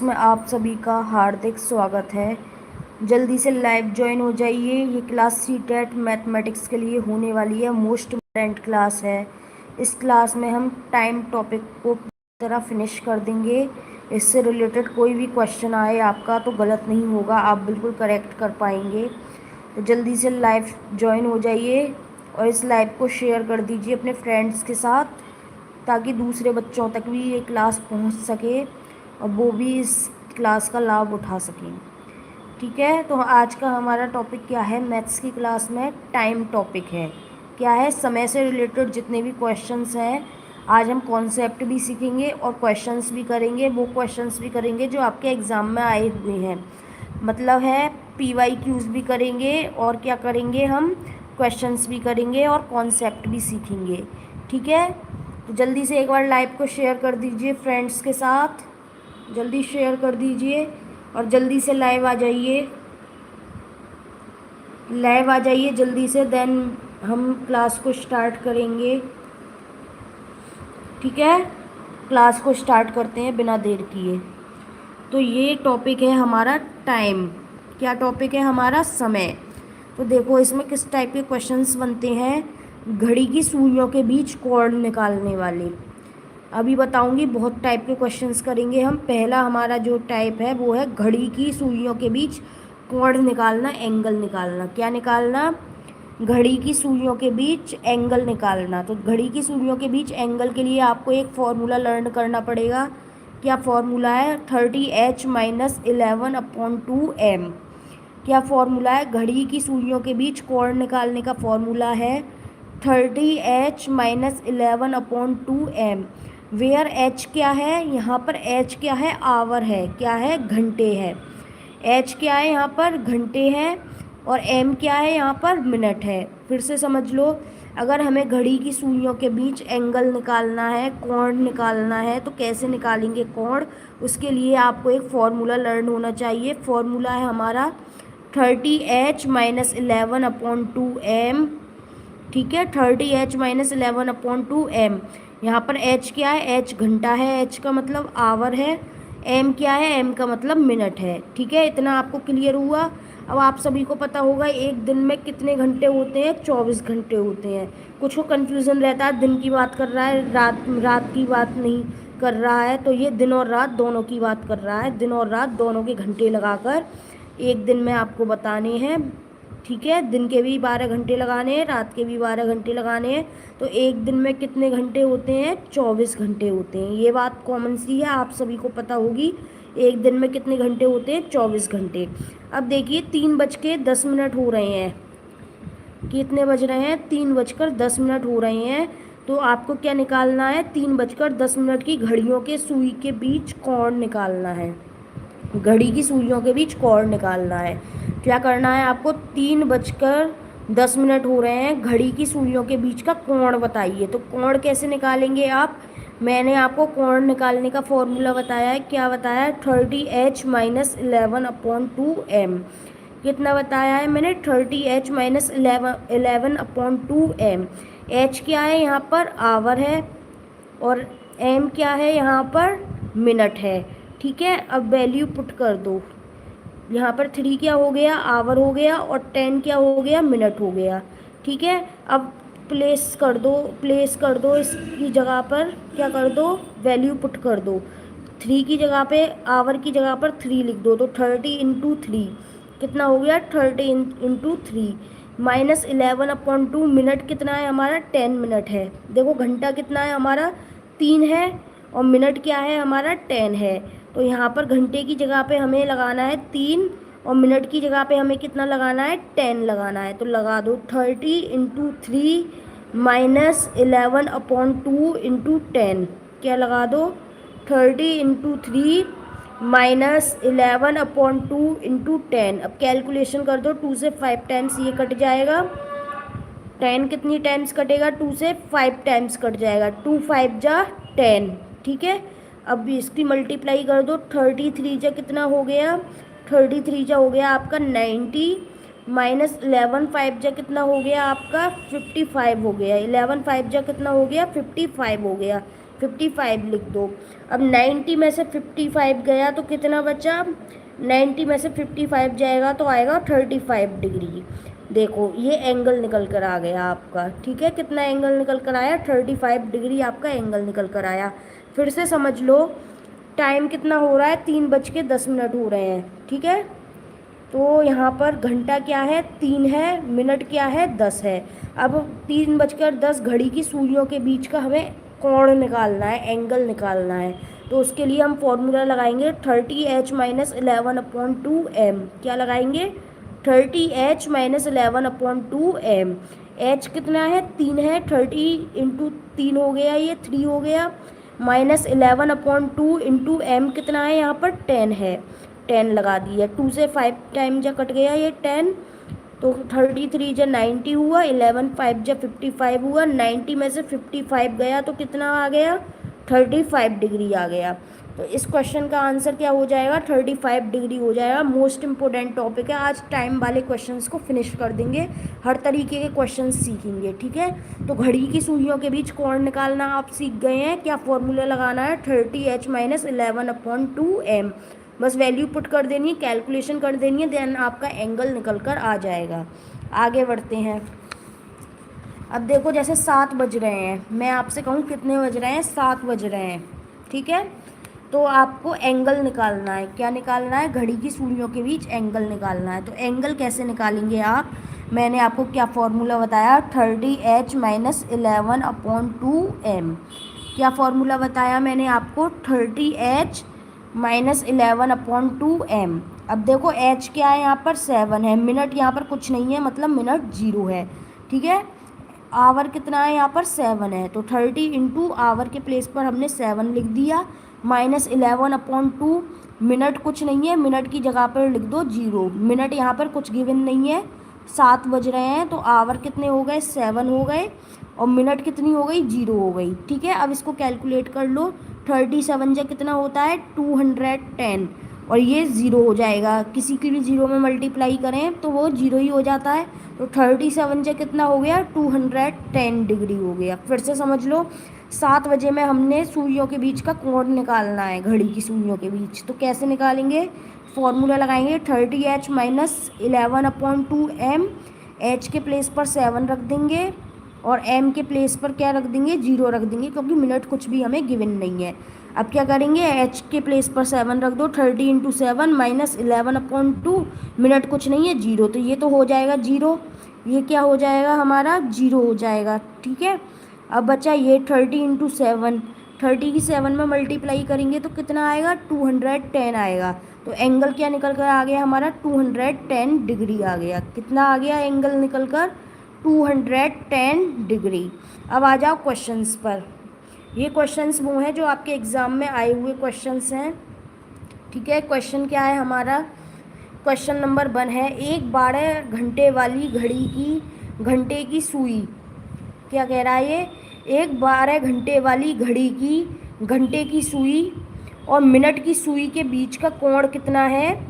Classes में आप सभी का हार्दिक स्वागत है। जल्दी से लाइव ज्वाइन हो जाइए। ये क्लास सीटेट मैथमेटिक्स के लिए होने वाली है, मोस्ट इम्पोर्टेंट क्लास है। इस क्लास में हम टाइम टॉपिक को पूरी तरह फिनिश कर देंगे। इससे रिलेटेड कोई भी क्वेश्चन आए आपका तो गलत नहीं होगा, आप बिल्कुल करेक्ट कर पाएंगे। तो जल्दी से लाइव ज्वाइन हो जाइए और इस लाइव को शेयर कर दीजिए अपने फ्रेंड्स के साथ, ताकि दूसरे बच्चों तक भी ये क्लास पहुंच सके और वो भी इस क्लास का लाभ उठा सकें। ठीक है, तो आज का हमारा टॉपिक क्या है? मैथ्स की क्लास में टाइम टॉपिक है। क्या है? समय से रिलेटेड जितने भी क्वेश्चंस हैं, आज हम कॉन्सेप्ट भी सीखेंगे और क्वेश्चंस भी करेंगे। वो क्वेश्चंस भी करेंगे जो आपके एग्ज़ाम में आए हुए हैं, मतलब है PYQs भी करेंगे और क्या करेंगे हम, क्वेश्चंस भी करेंगे और कॉन्सेप्ट भी सीखेंगे। ठीक है, तो जल्दी से एक बार लाइव को शेयर कर दीजिए फ्रेंड्स के साथ, जल्दी शेयर कर दीजिए और जल्दी से लाइव आ जाइए, लाइव आ जाइए जल्दी से, देन हम क्लास को स्टार्ट करेंगे। ठीक है, क्लास को स्टार्ट करते हैं बिना देर किए। तो ये टॉपिक है हमारा टाइम। क्या टॉपिक है हमारा? समय। तो देखो इसमें किस टाइप के क्वेश्चंस बनते हैं। घड़ी की सुइयों के बीच कोण निकालने वाले अभी बताऊंगी। बहुत टाइप के क्वेश्चंस करेंगे हम। पहला हमारा जो टाइप है वो है घड़ी की सुइयों के बीच कोण निकालना, एंगल निकालना। क्या निकालना? घड़ी की सुइयों के बीच एंगल निकालना। तो घड़ी की सुइयों के बीच एंगल के लिए आपको एक फॉर्मूला लर्न करना पड़ेगा। क्या फॉर्मूला है? 30h - 11/2m। क्या फॉर्मूला है? घड़ी की सुइयों के बीच कोण निकालने का फॉर्मूला है 30h - 11/2m। वेयर h क्या है? यहाँ पर h क्या है? आवर है। क्या है? घंटे है। h क्या है? यहाँ पर घंटे है। और m क्या है? यहाँ पर मिनट है। फिर से समझ लो, अगर हमें घड़ी की सुइयों के बीच एंगल निकालना है, कोण निकालना है, तो कैसे निकालेंगे कोण? उसके लिए आपको एक फॉर्मूला लर्न होना चाहिए। फॉर्मूला है हमारा 30h - 11/2m। ठीक है, 30h - 11/2m। यहाँ पर h क्या है? h घंटा है, h का मतलब आवर है। m क्या है? m का मतलब मिनट है। ठीक है, इतना आपको क्लियर हुआ। अब आप सभी को पता होगा एक दिन में कितने घंटे होते हैं? 24 घंटे होते हैं। कुछ को कन्फ्यूज़न रहता है, दिन की बात कर रहा है, रात की बात नहीं कर रहा है। तो ये दिन और रात दोनों की बात कर रहा है। दिन और रात दोनों के घंटे लगाकर एक दिन में आपको बताने हैं। ठीक है, दिन के भी 12 घंटे लगाने हैं, रात के भी 12 घंटे लगाने हैं। तो एक दिन में कितने घंटे होते हैं? 24 घंटे होते हैं। ये बात कॉमन सी है, आप सभी को पता होगी। एक दिन में कितने घंटे होते हैं? 24 घंटे। अब देखिए 3:10 हो रहे हैं। कितने बज रहे हैं? 3:10 हो रहे हैं। तो आपको क्या निकालना है? 3:10 की घड़ियों के सुई के बीच कोण निकालना है। घड़ी की सुइयों के बीच कोण निकालना है। क्या करना है आपको? 3:10 हो रहे हैं, घड़ी की सुइयों के बीच का कोण बताइए। तो कोण कैसे निकालेंगे आप? मैंने आपको कोण निकालने का फॉर्मूला बताया है। क्या बताया है? 30h - 11/2m। कितना बताया है मैंने? 30h - 11/2m। h क्या है? यहाँ पर आवर है और m क्या है? यहाँ पर मिनट है। ठीक है, अब वैल्यू पुट कर दो। यहाँ पर 3 क्या हो गया? आवर हो गया, और 10 क्या हो गया? मिनट हो गया। ठीक है, अब प्लेस कर दो इसकी जगह पर। क्या कर दो? वैल्यू पुट कर दो। 3 की जगह पे, आवर की जगह पर 3 लिख दो। तो 30 × 3 कितना हो गया? 30 × 3 -11/2 मिनट कितना है हमारा? 10 मिनट है। देखो घंटा कितना है हमारा? 3 है और मिनट क्या है हमारा? 10 है। तो यहाँ पर घंटे की जगह पे हमें लगाना है 3 और मिनट की जगह पे हमें कितना लगाना है? 10 लगाना है। तो लगा दो 30 × 3 -11/2 × 10। क्या लगा दो? 30 × 3 -11/2 × 10। अब कैलकुलेशन कर दो, 2 से 5 टाइम्स ये कट जाएगा। 10 कितनी टाइम्स कटेगा? 2 से 5 टाइम्स कट जाएगा। 2 5 जा 10। ठीक है, अब इसकी मल्टीप्लाई कर दो। 33 जा कितना हो गया? 33 जा हो गया आपका 90 -11 5 जा कितना हो गया आपका? 55 हो गया। 11 5 जा कितना हो गया? 55 हो गया। 55 लिख दो। अब 90 में से 55 गया तो कितना बचा, 90 में से 55 जाएगा तो आएगा 35 डिग्री। देखो ये एंगल निकल कर आ गया आपका, ठीक है। कितना एंगल निकल कर आया, 35 डिग्री आपका एंगल निकल कर आया। फिर से समझ लो, टाइम कितना हो रहा है, 3:10 हो रहे हैं, ठीक है। तो यहाँ पर घंटा क्या है, 3 है, मिनट क्या है, 10 है। अब 3:10 घड़ी की सुइयों के बीच का हमें कोण निकालना है, एंगल निकालना है। तो उसके लिए हम फॉर्मूला लगाएंगे 30h-11/2m। क्या लगाएंगे, 30h-11/2m। h कितना है, 3 है, 30 इंटू 3 हो गया, ये 3 हो गया, -11/2 इंटू m कितना है यहाँ पर, 10 है, 10 लगा दिया। 2 से 5 टाइम जा कट गया ये 10, तो 33 जा 90 हुआ, 11 5 जा 55 हुआ। 90 में से 55 गया तो कितना आ गया, 35 डिग्री आ गया। तो इस क्वेश्चन का आंसर क्या हो जाएगा, 35 डिग्री हो जाएगा। मोस्ट इंपॉर्टेंट टॉपिक है, आज टाइम वाले क्वेश्चंस को फिनिश कर देंगे, हर तरीके के क्वेश्चंस सीखेंगे, ठीक है। तो घड़ी की सुइयों के बीच कोण निकालना आप सीख गए हैं, क्या फॉर्मूला लगाना है, 30h-11/2m। बस वैल्यू पुट कर देनी है, कैलकुलेशन कर देनी है, देन आपका एंगल निकल कर आ जाएगा। आगे बढ़ते हैं। अब देखो जैसे 7 बज रहे हैं, मैं आपसे कहूँ कितने बज रहे हैं, 7 बज रहे हैं, ठीक है। तो आपको एंगल निकालना है, क्या निकालना है, घड़ी की सुइयों के बीच एंगल निकालना है। तो एंगल कैसे निकालेंगे आप, मैंने आपको क्या फॉर्मूला बताया, 30h-11/2m। क्या फॉर्मूला बताया मैंने आपको, 30h-11/2m। अब देखो h क्या है यहाँ पर, 7 है, मिनट यहाँ पर कुछ नहीं है, मतलब मिनट 0 है, ठीक है। आवर कितना है यहाँ पर, 7 है, तो 30 इंटू आवर के प्लेस पर हमने 7 लिख दिया, -11/2, मिनट कुछ नहीं है, मिनट की जगह पर लिख दो 0, मिनट यहाँ पर कुछ गिवन नहीं है। 7 बज रहे हैं तो आवर कितने हो गए, 7 हो गए, और मिनट कितनी हो गई, 0 हो गई, ठीक है। अब इसको कैलकुलेट कर लो, 37 जा कितना होता है, 210, और ये 0 हो जाएगा, किसी की भी 0 में मल्टीप्लाई करें तो वो 0 ही हो जाता है। तो 37 जा कितना हो गया, 210 डिग्री हो गया। फिर से समझ लो, 7 बजे में हमने सुइयों के बीच का कोण निकालना है, घड़ी की सुइयों के बीच। तो कैसे निकालेंगे, फॉर्मूला लगाएंगे 30h-11/2m। h के प्लेस पर 7 रख देंगे, और m के प्लेस पर क्या रख देंगे, 0 रख देंगे, क्योंकि मिनट कुछ भी हमें गिवन नहीं है। अब क्या करेंगे, h के प्लेस पर 7 रख दो, 30 इंटू 7 -11/2, मिनट कुछ नहीं है, 0, तो ये तो हो जाएगा 0, ये क्या हो जाएगा हमारा, 0 हो जाएगा, ठीक है। अब बचा ये 30 इंटू 7, 30 की 7 में मल्टीप्लाई करेंगे तो कितना आएगा, 210 आएगा। तो एंगल क्या निकल कर आ गया हमारा, 210 डिग्री आ गया। कितना आ गया एंगल निकल कर, 210 डिग्री। अब आ जाओ क्वेश्चंस पर। ये क्वेश्चंस वो हैं जो आपके एग्ज़ाम में आए हुए क्वेश्चंस हैं, ठीक है। क्वेश्चन क्या है हमारा, क्वेश्चन नंबर 1 है, एक 12 घंटे वाली घड़ी की घंटे की सुई, क्या कह रहा है ये, एक 12 घंटे वाली घड़ी की घंटे की सुई और मिनट की सुई के बीच का कोण कितना है,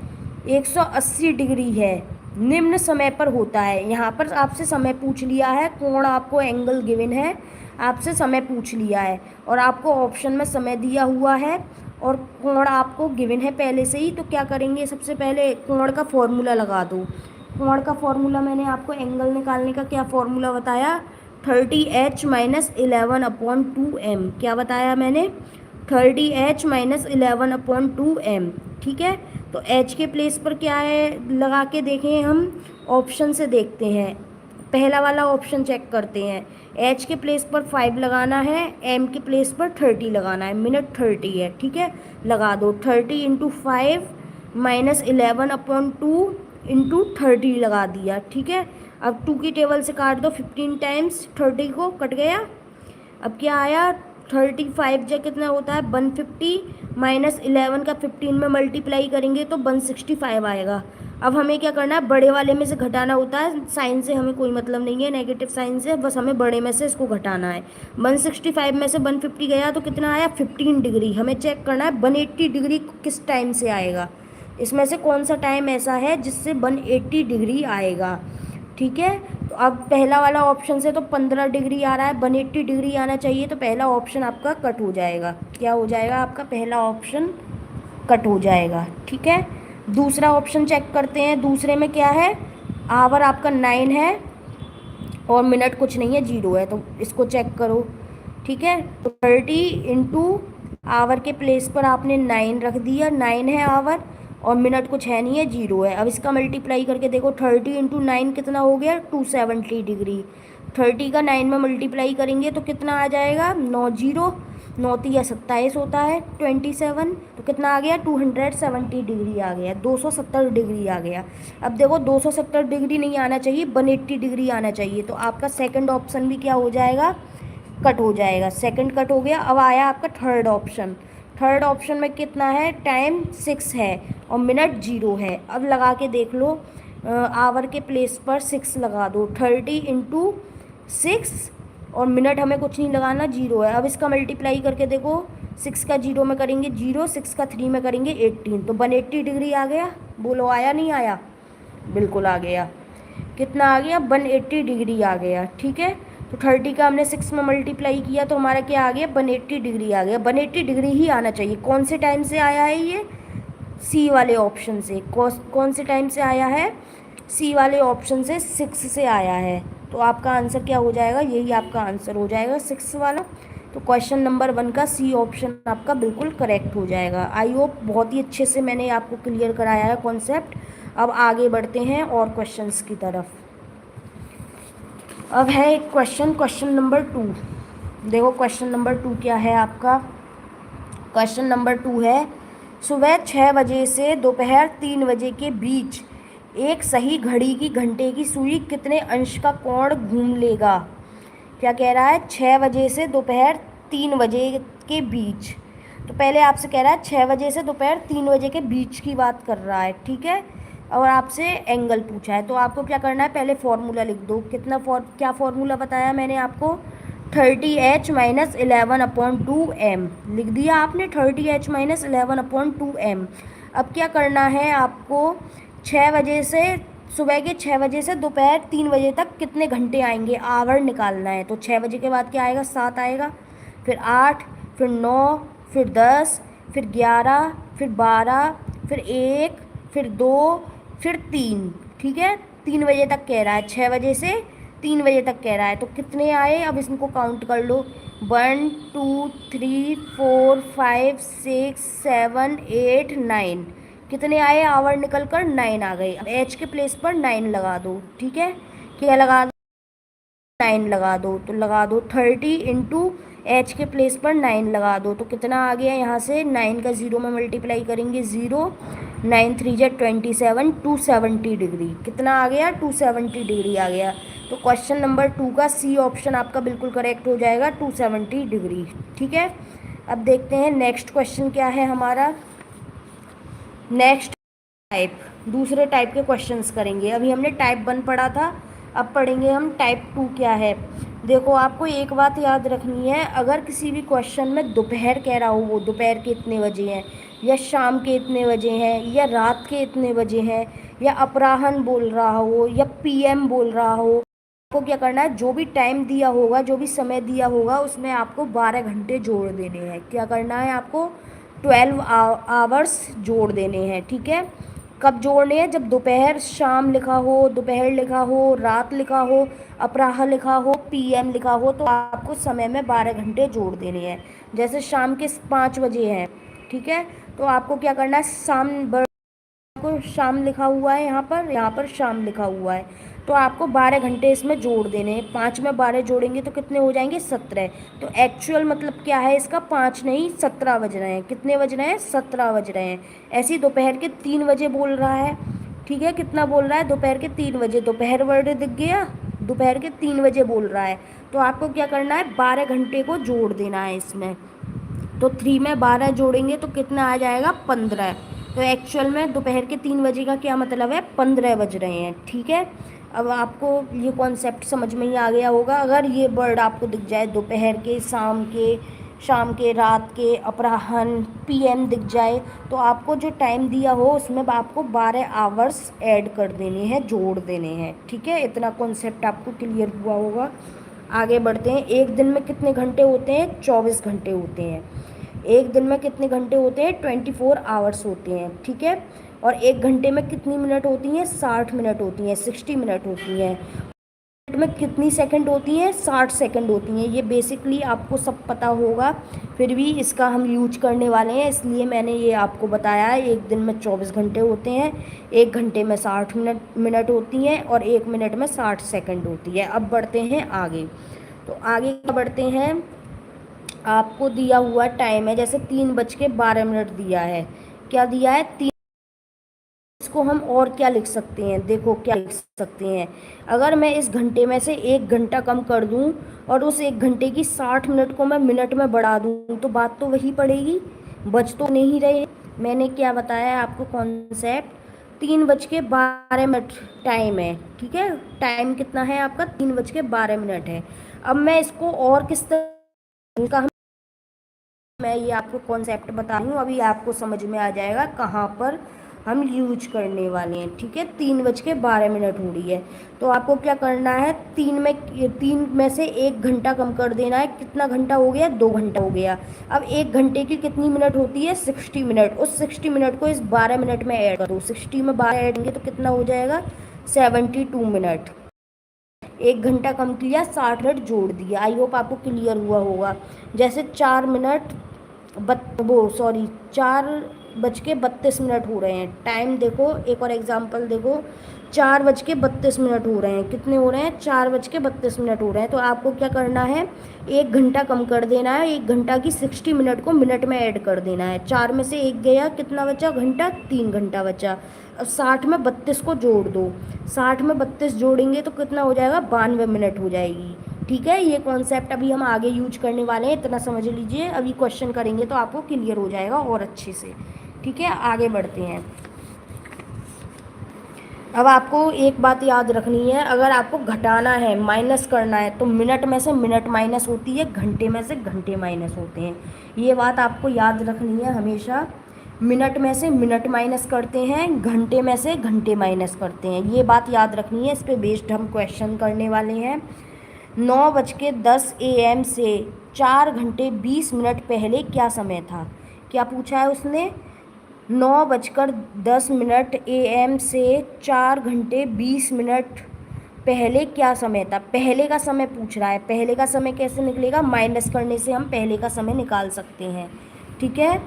180 डिग्री है, निम्न समय पर होता है। यहाँ पर आपसे समय पूछ लिया है, कोण आपको एंगल गिवन है, आपसे समय पूछ लिया है, और आपको ऑप्शन में समय दिया हुआ है, और कोण आपको गिवन है पहले से ही। तो क्या करेंगे, सबसे पहले कोण का फॉर्मूला लगा दो। कोण का फॉर्मूला मैंने आपको एंगल निकालने का क्या फॉर्मूला बताया, 30h-11/2m। क्या बताया मैंने, 30h-11/2m, ठीक है। तो h के प्लेस पर क्या है लगा के देखें, हम ऑप्शन से देखते हैं, पहला वाला ऑप्शन चेक करते हैं। h के प्लेस पर 5 लगाना है, m के प्लेस पर 30 लगाना है, मिनट 30 है, ठीक है, लगा दो। 30 इंटू 5 -11/2 इंटू 30 लगा दिया, ठीक है। अब 2 की टेबल से काट दो, 15 टाइम्स 30 को कट गया। अब क्या आया, 35 जा कितना होता है, 150, -11 का 15 में मल्टीप्लाई करेंगे तो 165 आएगा। अब हमें क्या करना है, बड़े वाले में से घटाना होता है, साइन से हमें कोई मतलब नहीं है, नेगेटिव साइन से, बस हमें बड़े में से इसको घटाना है। 165 में से 150 गया तो कितना आया, 15 डिग्री। हमें चेक करना है 180 डिग्री किस टाइम से आएगा, इसमें से कौन सा टाइम ऐसा है जिससे 180 डिग्री आएगा, ठीक है। तो अब पहला वाला ऑप्शन से तो 15 डिग्री आ रहा है, 180 डिग्री आना चाहिए, तो पहला ऑप्शन आपका कट हो जाएगा। क्या हो जाएगा आपका? पहला ऑप्शन कट हो जाएगा। ठीक है, दूसरा ऑप्शन चेक करते हैं। दूसरे में क्या है? आवर आपका 9 है और मिनट कुछ नहीं है, 0 है, तो इसको चेक करो। ठीक है, तो 30 इंटू आवर के प्लेस पर आपने 9 रख दिया, 9 है आवर और मिनट कुछ है नहीं है, 0 है। अब इसका मल्टीप्लाई करके देखो, 30 इंटू 9 कितना हो गया? 270 डिग्री। 30 का 9 में मल्टीप्लाई करेंगे तो कितना आ जाएगा? 9 9 या 27 होता है 27, तो कितना आ गया? 270 डिग्री आ गया, 270 डिग्री आ गया। अब देखो 270 डिग्री नहीं आना चाहिए, 180 डिग्री आना चाहिए, तो आपका सेकंड ऑप्शन भी क्या हो जाएगा? कट हो जाएगा। सेकंड कट हो गया। अब आया आपका थर्ड ऑप्शन। थर्ड ऑप्शन में कितना है? टाइम 6 है और मिनट 0 है। अब लगा के देख लो, आवर के प्लेस पर 6 लगा दो, 30 इंटू 6 और मिनट हमें कुछ नहीं लगाना, 0 है। अब इसका मल्टीप्लाई करके देखो, 6 का 0 में करेंगे 0, 6 का 3 में करेंगे 18, तो 180 डिग्री आ गया। बोलो आया नहीं आया? बिल्कुल आ गया। कितना आ गया? 180 डिग्री आ गया। ठीक है, तो 30 का हमने 6 में मल्टीप्लाई किया तो हमारा क्या आ गया? 180 डिग्री आ गया। 180 डिग्री ही आना चाहिए। कौन से टाइम से आया है ये? सी वाले ऑप्शन से। कौन से टाइम से आया है? सी वाले ऑप्शन से, 6 से आया है। तो आपका आंसर क्या हो जाएगा? यही आपका आंसर हो जाएगा, 6 वाला। तो क्वेश्चन नंबर 1 का सी ऑप्शन आपका बिल्कुल करेक्ट हो जाएगा। आई होप बहुत ही अच्छे से मैंने आपको क्लियर कराया है कॉन्सेप्ट। अब आगे बढ़ते हैं और क्वेश्चंस की तरफ। अब है एक क्वेश्चन नंबर 2। देखो क्वेश्चन नंबर 2 क्या है आपका? क्वेश्चन नंबर 2 है, सुबह 6 बजे से दोपहर 3 बजे के बीच एक सही घड़ी की घंटे की सुई कितने अंश का कोण घूम लेगा? क्या कह रहा है? 6 बजे से दोपहर 3 बजे के बीच। तो पहले आपसे कह रहा है 6 बजे से दोपहर 3 बजे के बीच की बात कर रहा है। ठीक है, और आपसे एंगल पूछा है, तो आपको क्या करना है? पहले फॉर्मूला लिख दो। क्या फॉर्मूला बताया मैंने आपको? 30h माइनस 11/2m लिख दिया आपने, 30h माइनस 11/2m। अब क्या करना है आपको? 6 बजे से, सुबह के 6 बजे से दोपहर 3 बजे तक कितने घंटे आएंगे, आवर निकालना है। तो 6 बजे के बाद क्या आएगा? 7 आएगा, फिर 8, फिर 9, फिर 10, फिर 11, फिर 12, फिर 1, फिर 2, फिर 3। ठीक है, 3 बजे तक कह रहा है, 6 बजे से 3 बजे तक कह रहा है, तो कितने आए? अब इसको काउंट कर लो, 1 2 3 4 5 6 7 8 9। कितने आए आवर निकल कर? 9 आ गए। अब एच के प्लेस पर 9 लगा दो। ठीक है, क्या लगा दो? 9 लगा दो, तो लगा दो 30 इंटू एच के प्लेस पर 9 लगा दो, तो कितना आ गया? यहाँ से 9 का 0 में मल्टीप्लाई करेंगे 0, 9 3 जा 27, 270 डिग्री। कितना आ गया? 270 डिग्री आ गया। तो क्वेश्चन नंबर 2 का सी ऑप्शन आपका बिल्कुल करेक्ट हो जाएगा, 270 डिग्री। ठीक है, अब देखते हैं नेक्स्ट क्वेश्चन क्या है हमारा। नेक्स्ट टाइप, दूसरे टाइप के क्वेश्चंस करेंगे। अभी हमने टाइप 1 पढ़ा था, अब पढ़ेंगे हम टाइप 2 क्या है। देखो आपको एक बात याद रखनी है, अगर किसी भी क्वेश्चन में दोपहर कह रहा हो, वो दोपहर के इतने बजे हैं, या शाम के इतने बजे हैं, या रात के इतने बजे हैं, या अपराह्न बोल रहा हो, या पीएम बोल रहा हो, आपको क्या करना है? जो भी टाइम दिया होगा, जो भी समय दिया होगा, उसमें आपको 12 घंटे जोड़ देने हैं। क्या करना है आपको? 12 आवर्स जोड़ देने हैं। ठीक है, कब जोड़ने हैं? जब दोपहर शाम लिखा हो, दोपहर लिखा हो, रात लिखा हो, अपराह लिखा हो, पीएम लिखा हो, तो आपको समय में 12 घंटे जोड़ देने हैं। जैसे शाम के 5 बजे हैं, ठीक है, तो आपको क्या करना है? शाम लिखा हुआ है, यहाँ पर शाम लिखा हुआ है, तो आपको 12 घंटे इसमें जोड़ देने हैं। 5 में 12 जोड़ेंगे तो कितने हो जाएंगे? 17। तो एक्चुअल मतलब क्या है इसका? 5 नहीं 17 बज रहे हैं। कितने बज रहे हैं? 17 बज रहे हैं। ऐसे ही दोपहर के 3 बजे बोल रहा है। ठीक है, कितना बोल रहा है? दोपहर के 3 बजे। दोपहर वर्ड दिख गया, दोपहर के 3 बजे बोल रहा है, तो आपको क्या करना है? 12 घंटे को जोड़ देना है इसमें। तो 3 में 12 जोड़ेंगे तो कितना आ जाएगा? 15। तो एक्चुअल में दोपहर के 3 बजे का क्या मतलब है? 15 बज रहे हैं। ठीक है, अब आपको ये कॉन्सेप्ट समझ में ही आ गया होगा। अगर ये वर्ड आपको दिख जाए दोपहर के, शाम के, शाम के, रात के, अपराह्न, पीएम दिख जाए, तो आपको जो टाइम दिया हो उसमें आपको 12 आवर्स ऐड कर देने हैं, जोड़ देने हैं। ठीक है, इतना कॉन्सेप्ट आपको क्लियर हुआ होगा। आगे बढ़ते हैं। एक दिन में कितने घंटे होते हैं? 24 घंटे होते हैं। एक दिन में कितने घंटे होते हैं? 24 आवर्स होते हैं। ठीक है, और एक घंटे में कितनी मिनट होती हैं? 60 मिनट होती हैं, 60 मिनट होती हैं। मिनट में कितनी सेकंड होती हैं? 60 सेकंड होती हैं। ये बेसिकली आपको सब पता होगा, फिर भी इसका हम यूज करने वाले हैं, इसलिए मैंने ये आपको बताया है। एक दिन में 24 घंटे होते हैं, एक घंटे में 60 मिनट होती हैं, और एक मिनट में 60 सेकंड होती है। अब बढ़ते हैं आगे। तो आगे क्या बढ़ते हैं, आपको दिया हुआ टाइम है, जैसे 3:12 दिया है। क्या दिया है? इसको हम और क्या लिख सकते हैं? देखो क्या लिख सकते हैं, अगर मैं इस घंटे में से 1 घंटा कम कर दूं और उस 1 घंटे की 60 मिनट को मैं मिनट में बढ़ा दूं, तो बात तो वही पड़ेगी, बच तो नहीं रहे। मैंने क्या बताया है आपको कॉन्सेप्ट? 3:12 टाइम है। ठीक है, टाइम कितना है आपका? 3:12 है। अब मैं इसको और किस तरह का, मैं ये आपको कॉन्सेप्ट बता रही हूँ, अभी आपको समझ में आ जाएगा कहाँ पर हम यूज करने वाले हैं। ठीक है, 3:12 हो रही है, तो आपको क्या करना है? तीन में से 1 घंटा कम कर देना है। कितना घंटा हो गया? 2 घंटा हो गया। अब 1 घंटे की कितनी मिनट होती है? 60 मिनट। उस 60 मिनट को इस 12 मिनट में ऐड करो। 60 में 12 ऐड करेंगे तो कितना हो जाएगा? 72 मिनट। 1 घंटा कम किया, 60 मिनट जोड़ दिया। आई होप आपको क्लियर हुआ होगा। जैसे 4:32 हो रहे हैं। टाइम देखो, एक और एग्जांपल देखो, 4:32 हो रहे हैं। कितने हो रहे हैं? 4:32 हो रहे हैं। तो आपको क्या करना है? 1 घंटा कम कर देना है। 1 घंटा की 60 मिनट को मिनट में ऐड कर देना है। 4 में से 1 गया, कितना बचा? घंटा। 3 घंटा बचा। अब 60 में 32 को जोड़ दो। 60 में 32 जोड़ेंगे तो कितना हो जाएगा? 92 मिनट हो जाएगी। ठीक है, ये कॉन्सेप्ट अभी हम आगे यूज करने वाले हैं, इतना समझ लीजिए। अभी क्वेश्चन करेंगे तो आपको क्लियर हो जाएगा और अच्छे से। ठीक है, आगे बढ़ते हैं। अब आपको एक बात याद रखनी है, अगर आपको घटाना है, माइनस करना है, तो मिनट में से मिनट माइनस होती है, घंटे में से घंटे माइनस होते हैं। ये बात आपको याद रखनी है हमेशा। मिनट में से मिनट माइनस करते हैं, घंटे में से घंटे माइनस करते हैं। ये बात याद रखनी है, इस पर बेस्ड हम क्वेश्चन करने वाले हैं। 9:10 AM से 4 घंटे 20 मिनट पहले क्या समय था? क्या पूछा है उसने? 9:10 AM से 4 घंटे 20 मिनट पहले क्या समय था? पहले का समय पूछ रहा है। पहले का समय कैसे निकलेगा? माइनस करने से हम पहले का समय निकाल सकते हैं। ठीक है,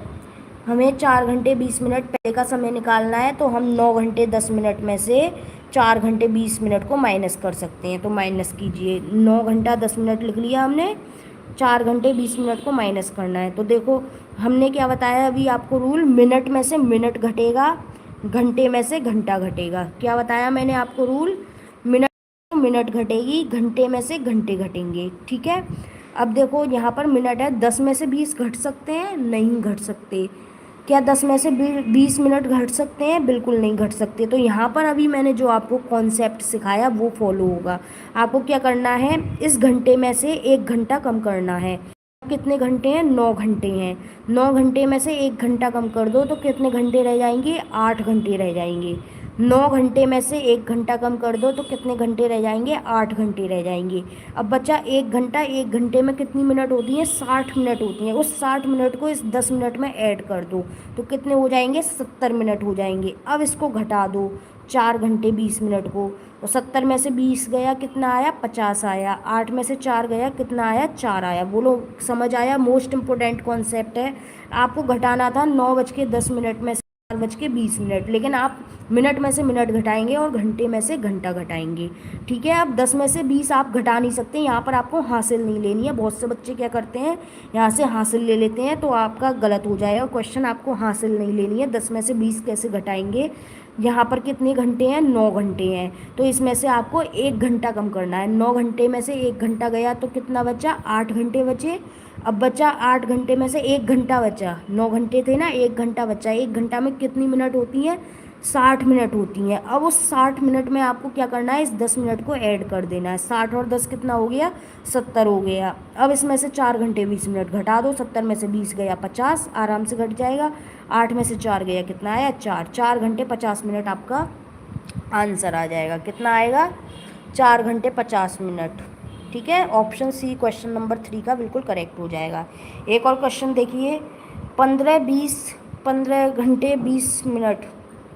हमें 4 घंटे 20 मिनट पहले का समय निकालना है, तो हम 9 घंटे 10 मिनट में से 4 घंटे 20 मिनट को माइनस कर सकते हैं। तो माइनस कीजिए, 9 घंटा 10 मिनट लिख लिया हमने, 4 घंटे 20 मिनट को माइनस करना है। तो देखो हमने क्या बताया अभी आपको रूल, मिनट में से मिनट घटेगा, घंटे में से घंटा घटेगा। क्या बताया मैंने आपको रूल? मिनट मिनट घटेगी, घंटे में से घंटे घटेंगे। ठीक है, अब देखो यहाँ पर मिनट है, 10 में से 20 घट सकते हैं? नहीं घट सकते। क्या 10 में से 20 मिनट घट सकते हैं? बिल्कुल नहीं घट सकते। तो यहाँ पर अभी मैंने जो आपको कॉन्सेप्ट सिखाया वो फॉलो होगा। आपको क्या करना है? इस घंटे में से 1 घंटा कम करना है। कितने घंटे हैं? 9 घंटे हैं। 9 घंटे में से 1 घंटा कम कर दो तो कितने घंटे रह जाएंगे? 8 घंटे रह जाएंगे। 9 घंटे में से 1 घंटा कम कर दो तो कितने घंटे रह जाएंगे? 8 घंटे रह जाएंगे। अब बचा 1 घंटा। 1 घंटे में कितनी मिनट होती हैं? 60 मिनट होती हैं। उस 60 मिनट को इस 10 मिनट में ऐड कर दो तो कितने हो जाएंगे? 70 मिनट हो जाएंगे। अब इसको घटा दो 4 घंटे 20 मिनट को, तो 70 में से 20 गया, कितना आया? 50 आया। 8 में से 4 गया, कितना आया? 4 आया। बोलो समझ आया? मोस्ट इम्पोर्टेंट कॉन्सेप्ट है। आपको घटाना था 9:10 में से 4:20, लेकिन आप मिनट में से मिनट घटाएंगे और घंटे में से घंटा घटाएंगे। ठीक है, अब 10 में से 20 आप घटा नहीं सकते, यहाँ पर आपको हासिल नहीं लेनी है। बहुत से बच्चे क्या करते हैं, यहाँ से हासिल ले लेते हैं, तो आपका गलत हो जाएगा क्वेश्चन। आपको हासिल नहीं लेनी है। 10 में से 20 कैसे घटाएंगे? यहाँ पर कितने घंटे हैं? 9 घंटे हैं, तो इसमें से आपको 1 घंटा कम करना है। 9 घंटे में से 1 घंटा गया तो कितना बचा? 8 घंटे बचे। अब बचा 8 घंटे में से 1 घंटा बचा। 9 घंटे थे ना, 1 घंटा बचा। 1 घंटा में कितनी मिनट होती हैं? 60 मिनट होती हैं। अब उस 60 मिनट में आपको क्या करना है, इस 10 मिनट को ऐड कर देना है। 60 और 10 कितना हो गया, 70 हो गया। अब इसमें से 4 घंटे 20 मिनट घटा दो, 70 में से 20 गया 50, आराम से घट जाएगा। 8 में से 4 गया, कितना आया 4, 4 घंटे 50 मिनट आपका आंसर आ जाएगा। कितना आएगा, 4 घंटे 50 मिनट। ठीक है, ऑप्शन सी क्वेश्चन नंबर 3 का बिल्कुल करेक्ट हो जाएगा। एक और क्वेश्चन देखिए, 15 घंटे 20 मिनट,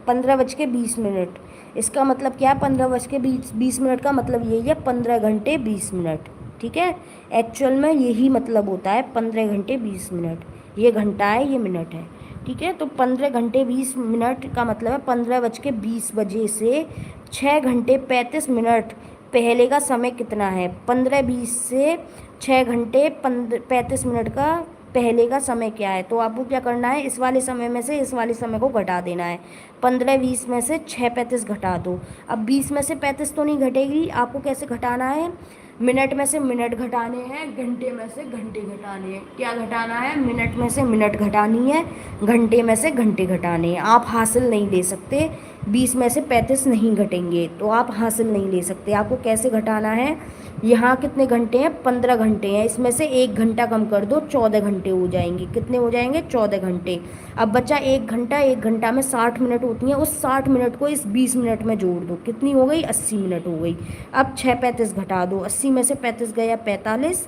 15 बज के 20 मिनट, इसका मतलब क्या है, 15 बज के 20 मिनट का मतलब यही है 15 घंटे 20 मिनट। ठीक है, एक्चुअल में यही मतलब होता है 15 घंटे 20 मिनट। ये घंटा है, ये मिनट है। ठीक है, तो 15 घंटे 20 मिनट का मतलब है 15 बज के 20 बजे से 6 घंटे 35 मिनट पहले का समय कितना है। 15:20 से 6 घंटे 35 मिनट का पहले का समय क्या है। तो आपको क्या करना है, इस वाले समय में से इस वाले समय को घटा देना है। 15:20 में से 6:35 घटा दो। अब 20 में से 35 तो नहीं घटेगी, आपको कैसे घटाना है, मिनट में से मिनट घटाने हैं, घंटे में से घंटे घटाने हैं। क्या घटाना है, मिनट में से मिनट घटानी है, घंटे में से घंटे घटाने हैं। आप हासिल नहीं ले सकते, 20 में से 35 नहीं घटेंगे तो आप हासिल नहीं ले सकते। आपको कैसे घटाना है, यहाँ कितने घंटे हैं, 15 घंटे हैं, इसमें से 1 घंटा कम कर दो, 14 घंटे हो जाएंगे। कितने हो जाएंगे, 14 घंटे। अब बचा 1 घंटा, 1 घंटा में 60 मिनट होती हैं, उस 60 मिनट को इस 20 मिनट में जोड़ दो, कितनी हो गई, 80 मिनट हो गई। अब 6:35 घटा दो, 80 में से 35 गया 45,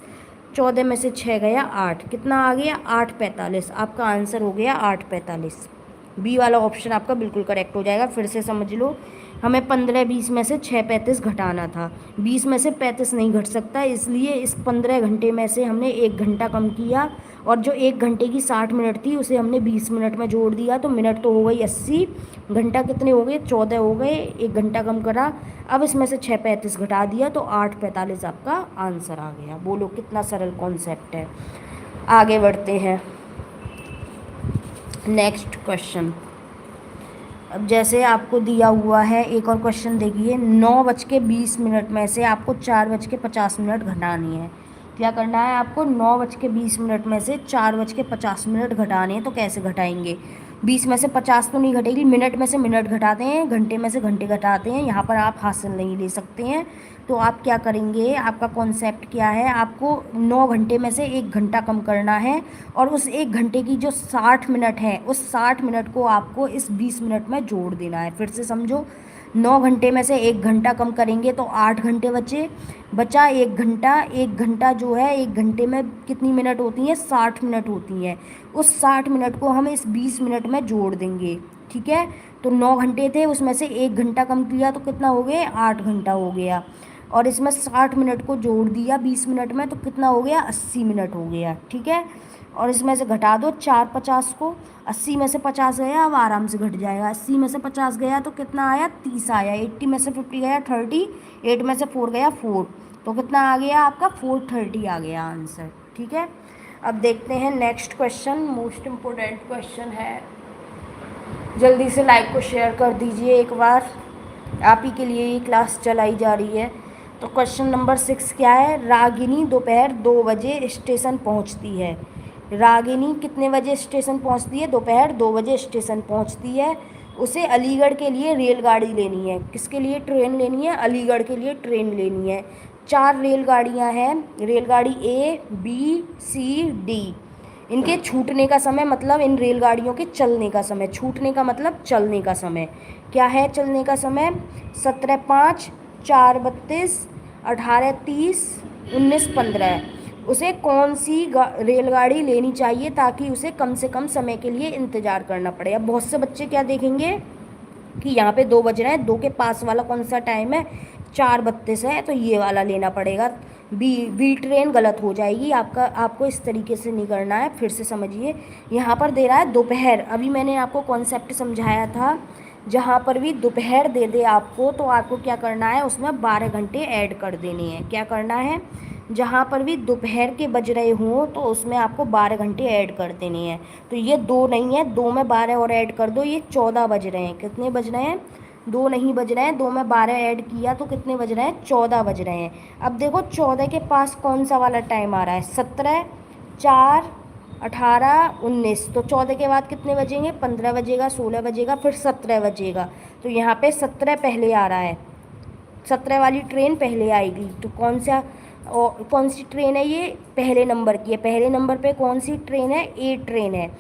14 में से 6 गया 8, कितना आ गया, 8:45। आपका आंसर हो गया 8:45। बी वाला ऑप्शन आपका बिल्कुल करेक्ट हो जाएगा। फिर से समझ लो, हमें 15:20 में से 6:35 घटाना था, 20 में से 35 नहीं घट सकता, इसलिए इस 15 घंटे में से हमने 1 घंटा कम किया, और जो 1 घंटे की 60 मिनट थी उसे हमने 20 मिनट में जोड़ दिया, तो मिनट तो हो गई 80, घंटा कितने हो गए, 14 हो गए, 1 घंटा कम करा। अब इसमें से 6:35 घटा दिया तो 8:45 आपका आंसर आ गया। बोलो कितना सरल कॉन्सेप्ट है। आगे बढ़ते हैं, नेक्स्ट क्वेश्चन। अब जैसे आपको दिया हुआ है, एक और क्वेश्चन देखिए, 9:20 में से आपको 4:50 घटानी है। क्या करना है आपको, 9:20 में से 4:50 घटाने हैं। तो कैसे घटाएंगे, 20 में से 50 तो नहीं घटेगी, मिनट में से मिनट घटाते हैं, घंटे में से घंटे घटाते हैं, यहाँ पर आप हासिल नहीं ले सकते हैं। तो आप क्या करेंगे, आपका कॉन्सेप्ट क्या है, आपको 9 घंटे में से 1 घंटा कम करना है, और उस 1 घंटे की जो 60 मिनट है, उस 60 मिनट को आपको इस 20 मिनट में जोड़ देना है। फिर से समझो, 9 घंटे में से 1 घंटा कम करेंगे तो 8 घंटे बचा 1 घंटा। 1 घंटा जो है, 1 घंटे में कितनी मिनट होती हैं, 60 मिनट होती हैं। उस 60 मिनट को हम इस 20 मिनट में जोड़ देंगे। ठीक है, तो 9 घंटे थे, उसमें से 1 घंटा कम किया तो कितना हो गया, 8 घंटा हो गया, और इसमें 60 मिनट को जोड़ दिया 20 मिनट में तो कितना हो गया, 80 मिनट हो गया। ठीक है, और इसमें से घटा दो 4:50 को, 80 में से 50 गया, अब आराम से घट जाएगा। 80 में से 50 गया तो कितना आया, 30 आया। 80 में से 50 गया 30, 8 में से 4 गया 4, तो कितना आ गया आपका, 430 आ गया आंसर। ठीक है, अब देखते हैं next question, most important question है। जल्दी से लाइक को शेयर कर दीजिए एक बार, आप ही के लिए ये क्लास चलाई जा रही है। तो क्वेश्चन नंबर 6 क्या है, रागिनी दोपहर 2 बजे स्टेशन पहुंचती है। रागिनी कितने बजे स्टेशन पहुंचती है, दोपहर 2 बजे स्टेशन पहुंचती है। उसे अलीगढ़ के लिए रेलगाड़ी लेनी है। किसके लिए ट्रेन लेनी है, अलीगढ़ के लिए ट्रेन लेनी है। 4 रेलगाड़ियां हैं, रेलगाड़ी A, B, C, D। इनके छूटने का समय मतलब इन रेलगाड़ियों के चलने का समय, छूटने का मतलब चलने का समय क्या है, चलने का समय 17:05, 4:32, 18:30, 19:15। उसे कौन सी रेलगाड़ी लेनी चाहिए ताकि उसे कम से कम समय के लिए इंतज़ार करना पड़े। अब बहुत से बच्चे क्या देखेंगे कि यहाँ पे 2 बज रहे हैं, 2 के पास वाला कौन सा टाइम है, 4:32 है, तो ये वाला लेना पड़ेगा। बी ट्रेन गलत हो जाएगी, आपको इस तरीके से नहीं करना है। फिर से समझिए, यहाँ पर दे रहा है दोपहर, अभी मैंने आपको कॉन्सेप्ट समझाया था, जहाँ पर भी दोपहर दे दे आपको तो आपको क्या करना है, उसमें 12 घंटे ऐड कर देने हैं। क्या करना है, जहाँ पर भी दोपहर के बज रहे हों तो उसमें आपको 12 घंटे ऐड कर देने हैं। तो ये 2 नहीं है, 2 में 12 और ऐड कर दो, ये 14 बज रहे हैं। कितने बज रहे हैं, 2 नहीं बज रहे हैं, 2 में 12 ऐड किया तो कितने बज रहे हैं, 14 बज रहे हैं। अब देखो 14 के पास कौन सा वाला टाइम आ रहा है, 17, 4, 18, 19, तो 14 के बाद कितने बजेंगे? 15 बजेगा, 16 बजेगा, फिर 17 बजेगा। तो यहाँ पे 17 पहले आ रहा है, 17 वाली ट्रेन पहले आएगी। तो कौन सी ट्रेन है ये? पहले नंबर की है। पहले नंबर पे कौन सी ट्रेन है? ए ट्रेन है।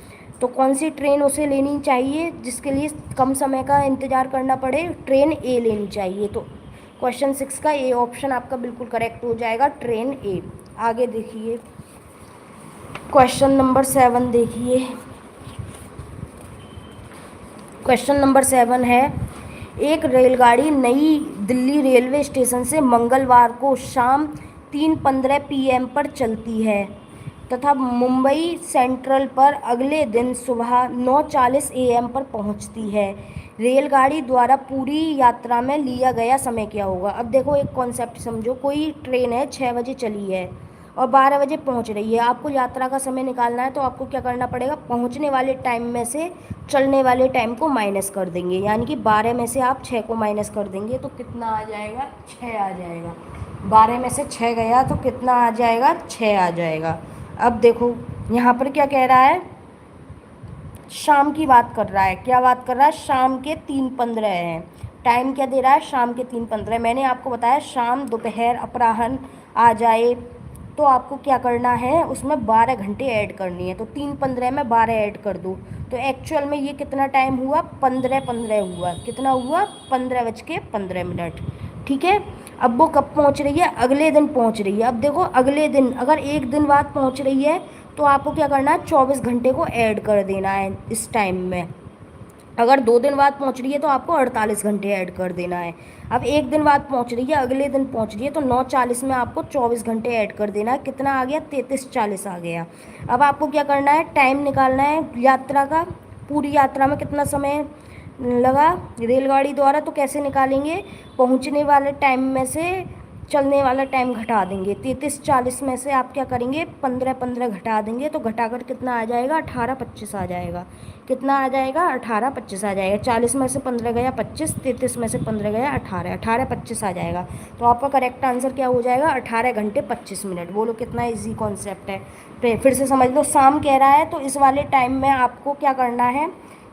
तो कौन सी ट्रेन उसे लेनी चाहिए जिसके लिए कम समय का इंतज़ार करना पड़े? ट्रेन ए लेनी चाहिए। तो क्वेश्चन 6 का ए ऑप्शन आपका बिल्कुल करेक्ट हो जाएगा, ट्रेन ए। आगे देखिए, क्वेश्चन नंबर 7 देखिए। क्वेश्चन नंबर 7 है, एक रेलगाड़ी नई दिल्ली रेलवे स्टेशन से मंगलवार को शाम 3:15 PM पर चलती है तथा मुंबई सेंट्रल पर अगले दिन सुबह 9:40 AM पर पहुंचती है। रेलगाड़ी द्वारा पूरी यात्रा में लिया गया समय क्या होगा? अब देखो, एक कॉन्सेप्ट समझो। कोई ट्रेन है 6 बजे चली है और 12 बजे पहुंच रही है। आपको यात्रा का समय निकालना है, तो आपको क्या करना पड़ेगा? पहुंचने वाले टाइम में से चलने वाले टाइम को माइनस कर देंगे, यानी कि 12 में से आप 6 को माइनस कर देंगे तो कितना आ जाएगा? 6 आ जाएगा। 12 में से 6 गया तो कितना आ जाएगा? 6 आ जाएगा। अब देखो यहाँ पर क्या कह रहा है, शाम की बात कर रहा है। क्या बात कर रहा है? शाम के 3:15 है। टाइम क्या दे रहा है? शाम के 3:15। मैंने आपको बताया शाम, दोपहर, अपराह्न आ जाए तो आपको क्या करना है? उसमें 12 घंटे ऐड करनी है। तो 3:15 में 12 ऐड कर दो तो एक्चुअल में ये कितना टाइम हुआ? 15:15 हुआ। कितना हुआ? 15:15। ठीक है। अब वो कब पहुंच रही है? अगले दिन पहुंच रही है। अब देखो, अगले दिन अगर एक दिन बाद पहुंच रही है तो आपको क्या करना है? 24 घंटे को ऐड कर देना है इस टाइम में। अगर 2 दिन बाद पहुंच रही है तो आपको 48 घंटे ऐड कर देना है। अब एक दिन बाद पहुंच रही है, अगले दिन पहुंच रही है, तो 9:40 में आपको 24 घंटे ऐड कर देना है। कितना आ गया? 33:40 आ गया। अब आपको क्या करना है? टाइम निकालना है यात्रा का। पूरी यात्रा में कितना समय लगा रेलगाड़ी द्वारा, तो कैसे निकालेंगे? पहुंचने वाले टाइम में से चलने वाला टाइम घटा देंगे। 33:40 में से आप क्या करेंगे? 15:15 घटा देंगे तो घटाकर कितना आ जाएगा? 18:25 आ जाएगा। कितना आ जाएगा? 18:25 आ जाएगा। 40 में से 15 गया 25, 33 में से 15 गया 18, 18:25 आ जाएगा। तो आपका करेक्ट आंसर क्या हो जाएगा? 18 घंटे 25 मिनट। बोलो कितना इजी कॉन्सेप्ट है। फिर से समझ लो, शाम कह रहा है तो इस वाले टाइम में आपको क्या करना है?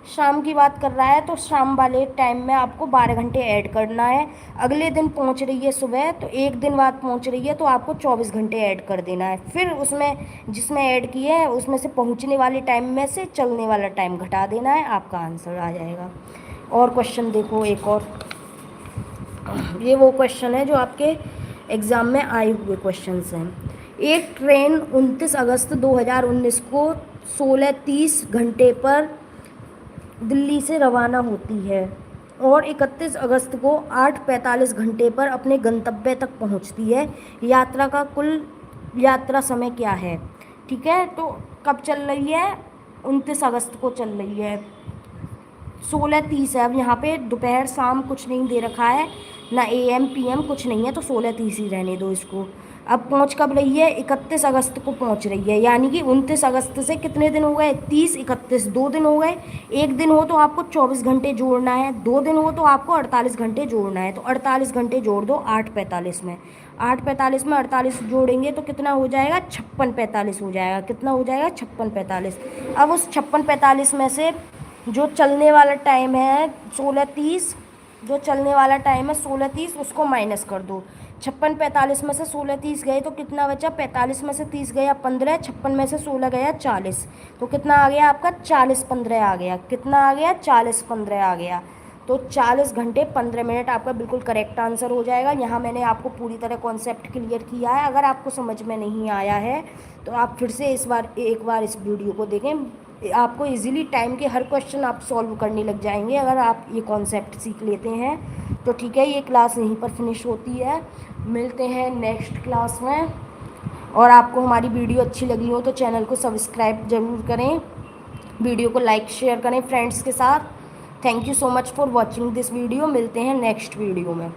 शाम की बात कर रहा है तो शाम वाले टाइम में आपको 12 घंटे ऐड करना है। अगले दिन पहुंच रही है सुबह, तो एक दिन बाद पहुंच रही है तो आपको 24 घंटे ऐड कर देना है। फिर उसमें जिसमें ऐड किए है उसमें से पहुंचने वाले टाइम में से चलने वाला टाइम घटा देना है, आपका आंसर आ जाएगा। और क्वेश्चन देखो, एक और, ये वो क्वेश्चन है जो आपके एग्ज़ाम में आए हुए क्वेश्चंस हैं। एक ट्रेन 29 अगस्त 2019 को 16:30 घंटे पर दिल्ली से रवाना होती है और 31 अगस्त को 8:45 घंटे पर अपने गंतव्य तक पहुंचती है। यात्रा का कुल यात्रा समय क्या है? ठीक है, तो कब चल रही है? 29 अगस्त को चल रही है। 16:30 है। अब यहाँ पे दोपहर शाम कुछ नहीं दे रखा है, ना AM PM कुछ नहीं है, तो 16:30 ही रहने दो इसको। अब पहुँच कब रही है? 31 अगस्त को पहुँच रही है, यानी कि 29 अगस्त से कितने दिन हो गए? 30, 31, 2 दिन हो गए। एक दिन हो तो आपको 24 घंटे जोड़ना है, 2 दिन हो तो आपको 48 घंटे जोड़ना है। तो 48 घंटे जोड़ दो 8:45 में। 8:45 में 48 जोड़ेंगे तो कितना हो जाएगा? 56:45 हो जाएगा। कितना हो जाएगा? 56:45। अब उस 56:45 में से जो चलने वाला टाइम है 16:30, जो चलने वाला टाइम है 16:30, उसको माइनस कर दो। 56:45 में से 16:30 गए तो कितना बचा? 45 में से 30 गया 15, 56 में से 16 गया 40, तो कितना आ गया आपका? 40:15 आ गया। कितना आ गया? 40:15 आ गया। तो 40 घंटे 15 मिनट आपका बिल्कुल करेक्ट आंसर हो जाएगा। यहाँ मैंने आपको पूरी तरह कॉन्सेप्ट क्लियर किया है। अगर आपको समझ में नहीं आया है तो आप फिर से एक बार इस वीडियो को देखें। आपको इजीली टाइम के हर क्वेश्चन आप सॉल्व करने लग जाएंगे अगर आप ये कॉन्सेप्ट सीख लेते हैं तो। ठीक है, ये क्लास यहीं पर फिनिश होती है। मिलते हैं नेक्स्ट क्लास में। और आपको हमारी वीडियो अच्छी लगी हो तो चैनल को सब्सक्राइब ज़रूर करें, वीडियो को लाइक शेयर करें फ्रेंड्स के साथ। Thank you so much for watching this video. मिलते हैं नेक्स्ट वीडियो में।